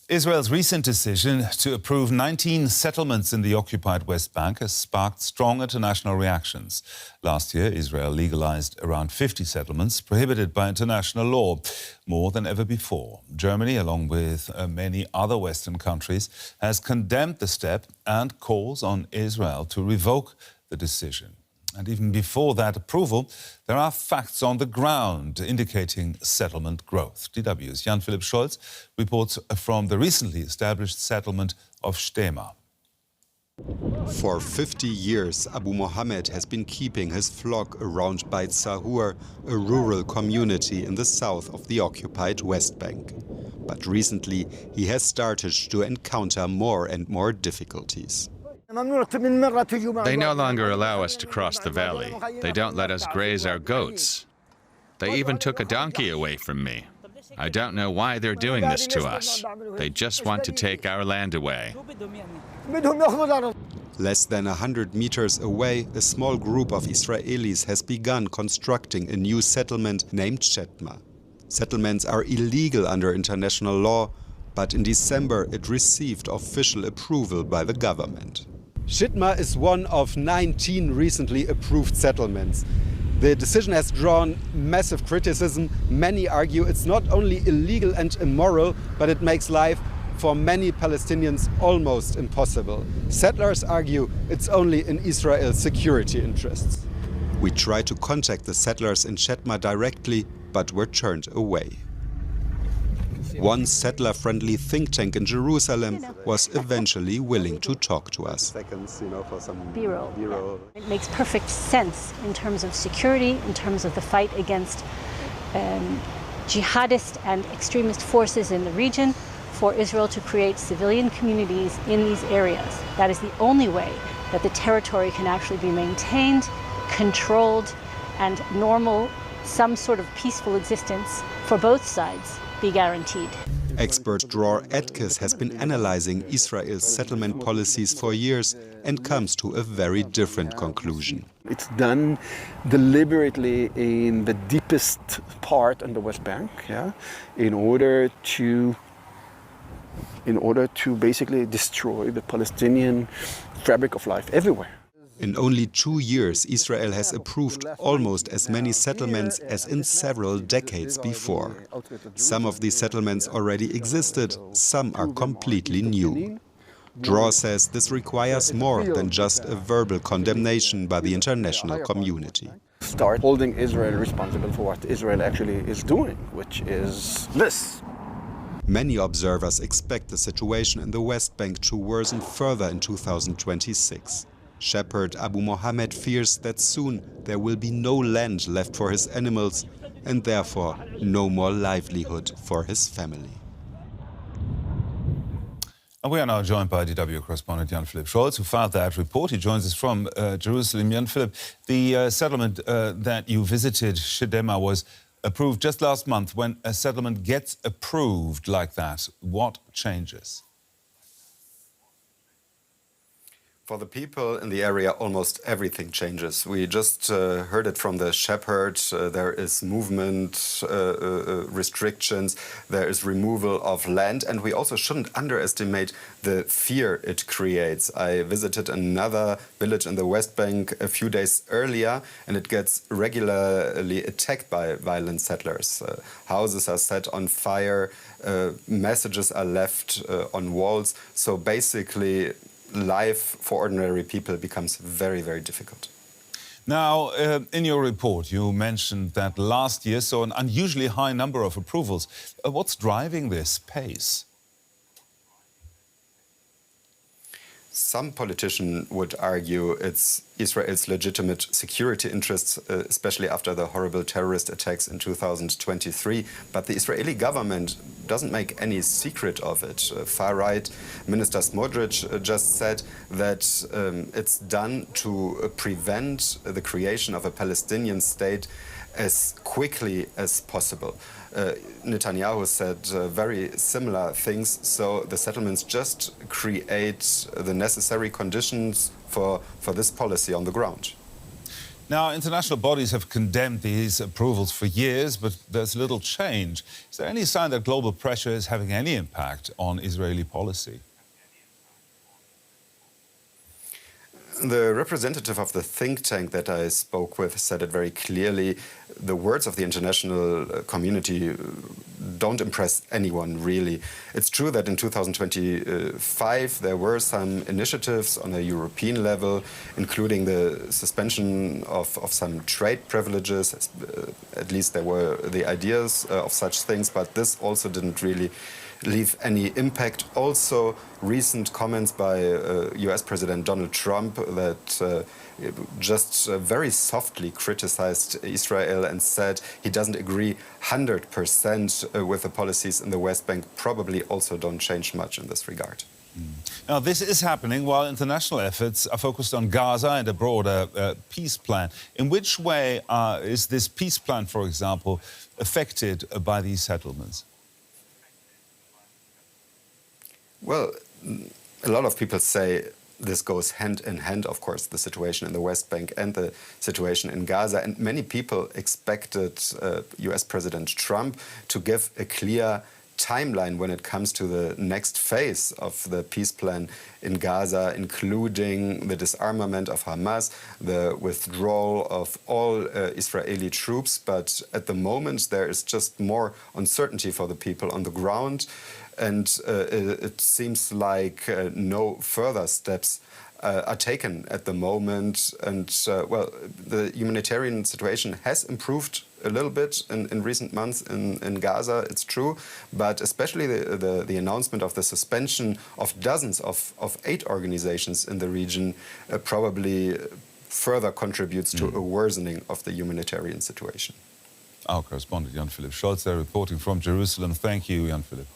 Israel's recent decision to approve 19 settlements in the occupied West Bank has sparked strong international reactions. Last year, Israel legalized around 50 settlements prohibited by international law, more than ever before. Germany, along with many other Western countries, has condemned the step and calls on Israel to revoke the decision. And even before that approval, there are facts on the ground indicating settlement growth. DW's Jan-Philipp Scholz reports from the recently established settlement of Stema. For 50 years, Abu Mohammed has been keeping his flock around Beit Sahur, a rural community in the south of the occupied West Bank. But recently, he has started to encounter more and more difficulties. They no longer allow us to cross the valley. They don't let us graze our goats. They even took a donkey away from me. I don't know why they're doing this to us. They just want to take our land away. Less than 100 meters away, a small group of Israelis has begun constructing a new settlement named Shetma. Settlements are illegal under international law, but in December it received official approval by the government. Shetma is one of 19 recently approved settlements. The decision has drawn massive criticism. Many argue it's not only illegal and immoral, but it makes life for many Palestinians almost impossible. Settlers argue it's only in Israel's security interests. We tried to contact the settlers in Shetma directly, but were turned away. One settler-friendly think tank in Jerusalem was eventually willing to talk to us. B-roll. It makes perfect sense in terms of security, in terms of the fight against jihadist and extremist forces in the region, for Israel to create civilian communities in these areas. That is the only way that the territory can actually be maintained, controlled, and normal, some sort of peaceful existence for both sides be guaranteed. Expert Dror Etkes has been analyzing Israel's settlement policies for years and comes to a very different conclusion. It's done deliberately in the deepest part on the West Bank, in order to basically destroy the Palestinian fabric of life everywhere. In only 2 years, Israel has approved almost as many settlements as in several decades before. Some of these settlements already existed, some are completely new. Dror says this requires more than just a verbal condemnation by the international community. Start holding Israel responsible for what Israel actually is doing, which is this. Many observers expect the situation in the West Bank to worsen further in 2026. Shepherd Abu Mohammed fears that soon there will be no land left for his animals and therefore no more livelihood for his family. And we are now joined by DW correspondent Jan-Philipp Scholz, who filed that report. He joins us from Jerusalem. Jan-Philipp, the settlement that you visited, Stema, was approved just last month. When a settlement gets approved like that, what changes? For the people in the area, almost everything changes. We just heard it from the shepherd. There is movement restrictions, there is removal of land, and we also shouldn't underestimate the fear it creates. I visited another village in the West Bank a few days earlier, and it gets regularly attacked by violent settlers. Houses are set on fire, messages are left on walls. So basically, life for ordinary people becomes very, very difficult. Now, in your report, you mentioned that last year saw an unusually high number of approvals. What's driving this pace? Some politicians would argue it's Israel's legitimate security interests, especially after the horrible terrorist attacks in 2023. But the Israeli government doesn't make any secret of it. Far-right Minister Smotrich just said that it's done to prevent the creation of a Palestinian state as quickly as possible. Netanyahu said very similar things, so the settlements just create the necessary conditions for this policy on the ground. Now, international bodies have condemned these approvals for years, but there's little change. Is there any sign that global pressure is having any impact on Israeli policy? The representative of the think tank that I spoke with said it very clearly. The words of the international community don't impress anyone, really. It's true that in 2025 there were some initiatives on a European level, including the suspension of some trade privileges. At least there were the ideas of such things, but this also didn't really leave any impact. Also, recent comments by US President Donald Trump that just very softly criticized Israel and said he doesn't agree 100% with the policies in the West Bank probably also don't change much in this regard. Now, this is happening while international efforts are focused on Gaza and a broader peace plan. In which way is this peace plan, for example, affected by these settlements? Well, a lot of people say this goes hand in hand, of course, the situation in the West Bank and the situation in Gaza. And many people expected US President Trump to give a clear timeline when it comes to the next phase of the peace plan in Gaza, including the disarmament of Hamas, the withdrawal of all Israeli troops. But at the moment, there is just more uncertainty for the people on the ground. And it seems like no further steps are taken at the moment. And, well, the humanitarian situation has improved a little bit in recent months in Gaza, it's true. But especially the announcement of the suspension of dozens of aid organizations in the region probably further contributes to a worsening of the humanitarian situation. Our correspondent, Jan-Philipp Scholz, there reporting from Jerusalem. Thank you, Jan-Philipp.